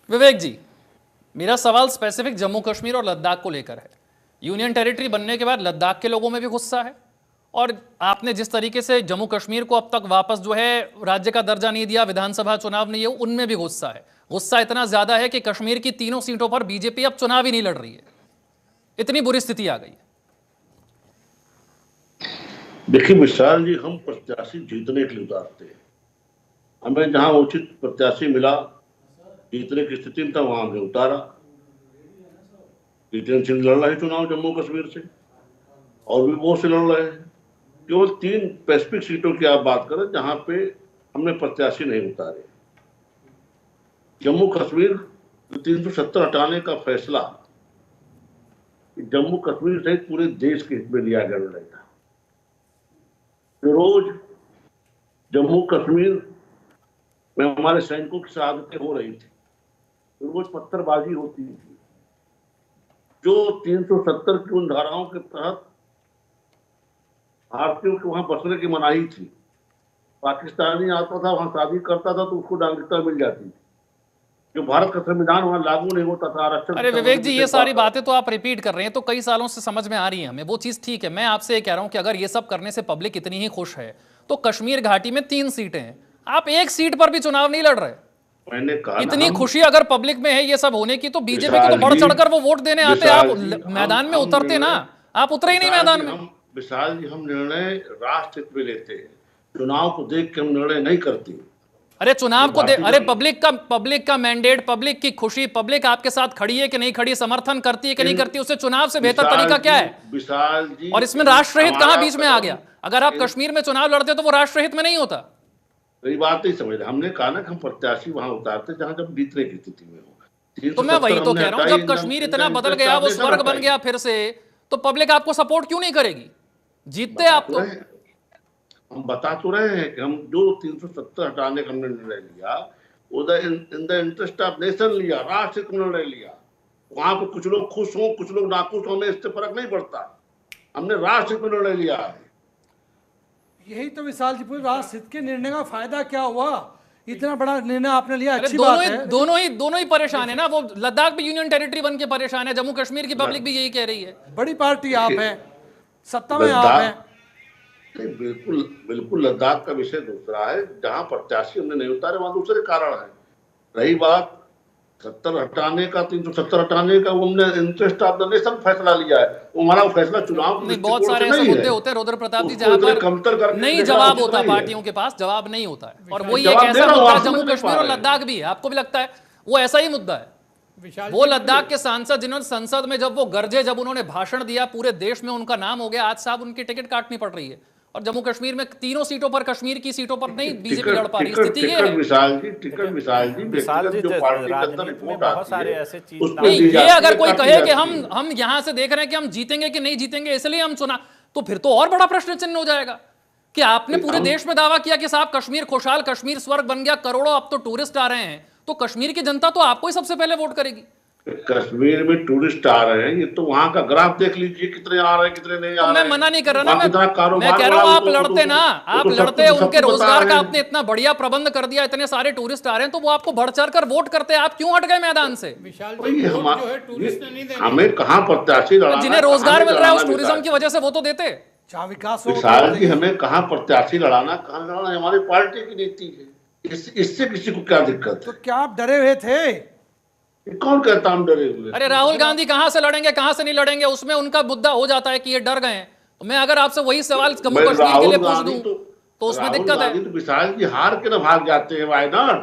विवेक जी, मेरा सवाल स्पेसिफिक जम्मू कश्मीर और लद्दाख को लेकर है। यूनियन टेरिटरी बनने के बाद लद्दाख के लोगों में भी गुस्सा है, और आपने जिस तरीके से जम्मू कश्मीर को अब तक वापस जो है राज्य का दर्जा नहीं दिया, विधानसभा चुनाव नहीं है, उनमें भी गुस्सा है। गुस्सा इतना ज्यादा है कि कश्मीर की तीनों सीटों पर बीजेपी अब चुनाव ही नहीं लड़ रही है। इतनी बुरी स्थिति आ गई है। देखिए विशाल जी, हम प्रत्याशी जीतने के लिए उतारते हैं। हमें जहां उचित प्रत्याशी मिला, जीतने की स्थिति में था, वहां हमने उतारा। जितेंद्र सिंह लड़ रहे हैं चुनाव जम्मू कश्मीर से, और भी बहुत से लड़ रहे हैं। केवल 3 स्पेसिफिक सीटों की आप बात करें जहां पे हमने प्रत्याशी नहीं उतारे। जम्मू कश्मीर 370 हटाने का फैसला जम्मू कश्मीर सहित पूरे देश के हित में लिया गया निर्णय था। रोज जम्मू कश्मीर में हमारे सैनिकों की शहादतें हो रही थी, रोज पत्थरबाजी होती थी। जो 370 की उन धाराओं के तहत भारतीयों के वहां बसने की मनाही थी, पाकिस्तानी आता था वहां शादी करता था तो उसको नागरिकता मिल जाती थी। जो भारत का संविधान वहां लागू नहीं होता था, आरक्षण। अरे विवेक जी, ये सारी बातें तो आप रिपीट कर रहे हैं, तो कई सालों से समझ में आ रही है हमें, वो चीज ठीक है। मैं आपसे ये कह रहा हूं कि अगर ये सब करने से पब्लिक इतनी ही खुश है तो कश्मीर घाटी में 3 सीटें हैं, आप 1 सीट पर भी चुनाव नहीं लड़ रहे। मैंने कहा इतनी खुशी अगर पब्लिक में है ये सब होने की, तो बीजेपी को तो बढ़ चढ़कर वो वोट देने आते, आप मैदान में उतरते ना। आप उतरे ही नहीं मैदान में। विशाल जी, हम निर्णय राष्ट्र हित में लेते हैं, चुनाव को देख के हम निर्णय नहीं करते। अरे चुनाव को दे, अरे पब्लिक का मैंडेट, पब्लिक की खुशी, पब्लिक आपके साथ खड़ी है कि नहीं खड़ी, समर्थन करती है कि नहीं करती, उससे चुनाव से बेहतर तरीका क्या है? विशाल जी, और इसमें राष्ट्रहित कहां बीच में आ गया? अगर आप कश्मीर में चुनाव लड़ते तो वो राष्ट्रहित में नहीं होता। ये बात नहीं समझ रहे। हमने कहा ना कि हम प्रत्याशी वहां उतारते जहां जब जीतने की स्थिति में हो। तो मैं वही तो कह रहा हूं, जब कश्मीर इतना बदल गया, वो स्वर्ग बन गया फिर से, तो पब्लिक आपको सपोर्ट क्यों नहीं करेगी? जीतते आप तो। हम बता तो रहे हैं कि हम जो 370 हटाने का हमने निर्णय लिया, in the interest of nation लिया, राष्ट्र का निर्णय लिया। वहां पे कुछ लोग खुश हों, कुछ लोग नाखुश हों, हमें इससे फर्क नहीं पड़ता। हमने राष्ट्र का निर्णय लिया है। यही तो विशाल जी, पूरे राष्ट्र हित के निर्णय का फायदा क्या हुआ? इतना बड़ा निर्णय आपने लिया, अच्छी बात है। दोनों ही परेशान है ना। वो लद्दाख भी यूनियन टेरिटरी बन के परेशान है, जम्मू कश्मीर की पब्लिक भी यही कह रही है। बड़ी पार्टी आप है, सत्ता में आप है। बिल्कुल लद्दाख का विषय दूसरा है। जहां प्रत्याशी हमने नहीं उतारे वहां दूसरे कारण है। रही बात 70 हटाने का, 370 हटाने का, वो हमने इंटरेस्ट ऑफ द नेशन फैसला लिया है। वो हमारा फैसला चुनाव नहीं, बहुत सारे ऐसे मुद्दे होते हैं रुद्र प्रताप जी जहां पर नहीं जवाब होता, पार्टियों के पास जवाब नहीं होता है। और वो एक ऐसा मुद्दा है, जम्मू कश्मीर और लद्दाख भी है, आपको भी लगता है वो ऐसा ही मुद्दा है। वो लद्दाख के सांसद जिन्होंने संसद में जब वो गरजे, जब उन्होंने भाषण दिया, पूरे देश में उनका नाम हो गया, आज साहब उनकी टिकट काटनी पड़ रही है। और जम्मू कश्मीर में 3 सीटों पर, कश्मीर की सीटों पर नहीं बीजेपी लड़ पा रही। स्थिति ये है। विशाल जी जो पार्टी के अंदर रिपोर्ट आती है, उसमें ये अगर कोई कहे कि हम यहां से देख रहे हैं कि हम जीतेंगे कि नहीं जीतेंगे इसलिए हम चुना, तो फिर तो और बड़ा प्रश्न चिन्ह हो जाएगा कि आपने पूरे देश में दावा किया कि साहब कश्मीर खुशहाल, कश्मीर स्वर्ग बन गया, करोड़ों अब तो टूरिस्ट आ रहे हैं, तो कश्मीर की जनता तो आपको ही सबसे पहले वोट करेगी। कश्मीर में टूरिस्ट आ रहे हैं, ये तो वहां का ग्राफ देख लीजिए, कितने आ रहे हैं कितने नहीं आ रहे हैं। मैं मना नहीं कर रहा ना, मैं कह रहा हूं आप लड़ते ना, आप लड़ते, उनके रोजगार का आपने इतना बढ़िया प्रबंध कर दिया, इतने सारे टूरिस्ट आ रहे हैं, तो वो आपको बढ़ चढ़ कर वोट करते हैं, आप क्यों हट गए मैदान से? हमें कहाँ प्रत्याशी लड़ाना, जिन्हें रोजगार मिल रहा है उस टूरिज्म की वजह से, वो तो देते। विकास विशाल जी, हमें कहाँ प्रत्याशी लड़ाना, कहाँ लड़ाना, हमारी पार्टी की नीति है। इससे किसी को क्या दिक्कत? तो क्या आप डरे हुए थे? कौन कहता हम डरे हुए? अरे राहुल गांधी कहां से लड़ेंगे, कहां से नहीं लड़ेंगे, उसमें उनका मुद्दा हो जाता है कि ये डर गए हैं। तो मैं अगर आपसे वही सवाल जम्मू कश्मीर के लिए पूछ दूं तो उसमें दिक्कत है। विशाल जी हार के ना भाग जाते हैं, वाई नॉट?